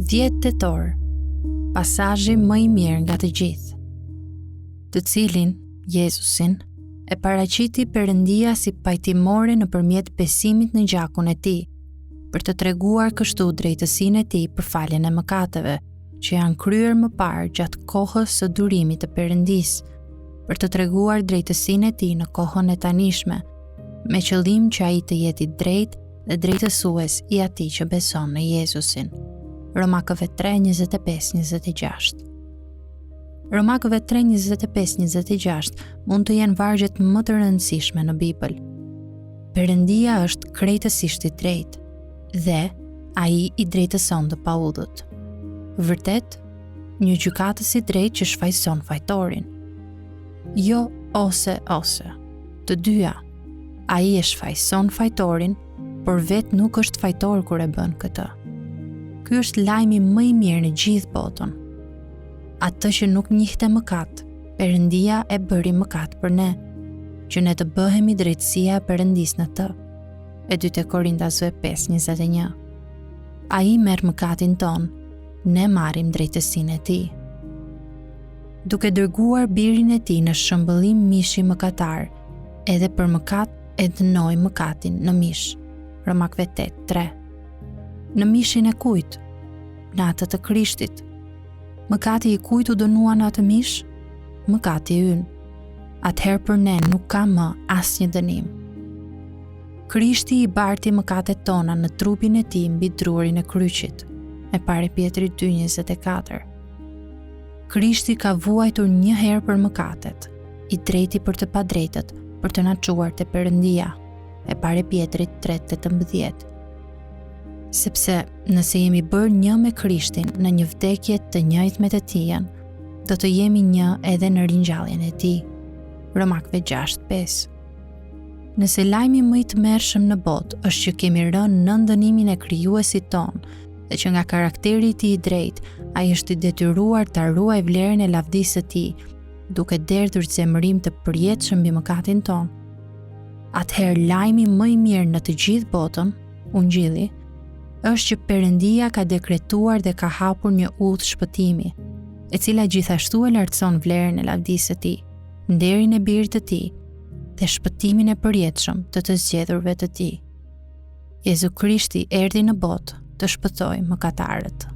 10 tetor, pasazhi më i mirë nga të gjithë, të cilin, Jezusin, e paraqiti Perëndia si pajtimore nëpërmjet besimit në gjakun e tij, për të treguar kështu drejtësinë e tij për faljen e mëkateve, që janë kryer më parë gjatë kohës së durimit të Perëndisë, për të treguar drejtësinë e tij në kohën e tanishme, me qëllim që ai të jetë i drejtë dhe drejtësues i atij që beson në Jezusin. Romakëve 3:25-26. Romakëve 3:25-26 mund të jenë vargjet më të rëndësishme në Bibël. Perëndia është krejtësisht i drejtë dhe ai i drejtëson të paudhët. Vërtet, një gjykatës i drejtë që shfaqson fajtorin. Jo ose, të dyja. Ai e shfaqson fajtorin, por vetë nuk është fajtor kur e bën këtë. Ky është lajmi më i mirë në gjithë botën. Atë që nuk njihte mëkat, Perëndia e bëri mëkat për ne, që ne të bëhemi drejtësia e Perëndisë në të. E 2 Korintazve 5:21. Ai merr mëkatin ton, ne marrim drejtësinë e tij. Duke dërguar birin e tij në shëmbëllim mishi mëkatar, edhe për mëkat e dënoi mëkatin në mish. Romakëve 8:3. Në mishin e kujt? Në atë të Krishtit. Mëkati i kujt u dënua në atë mish? Mëkati i ynë. Atëherë për ne nuk ka më asnjë dënim. Krishti i barti mëkatet tona në trupin e tij mbi drurin e kryqit. E pari Pjetri 2:24. Krishti ka vuajtur një herë për mëkatet, i drejti për të padrejtët, për të na çuar te Perëndia. E pari Pjetrit 3:18. Sepse nëse jemi bërë një me Krishtin në një vdekje të njëjtë me të tij, do të jemi një edhe në ringjalljen e tij. Romakëve 6:5. Nëse lajmi më i tmerrshëm në botë është që kemi rënë në dënimin e krijuesit ton, dhe që nga karakteri i tij i drejtë, ai është i detyruar ta ruajë vlerën e lavdisë së tij, duke derdhur zemërim të përjetshëm mbi mëkatin ton, atëherë lajmi më i mirë në të gjithë botën, Ungjilli, është që Perëndia ka dekretuar dhe ka hapur një udhë shpëtimi, e cila gjithashtu e lartëson vlerën e lavdisë së tij, nderin e birit të tij dhe shpëtimin e përjetshëm të zgjedhurve të tij. Jezu Krishti erdhi në botë të shpëtojë mëkatarët.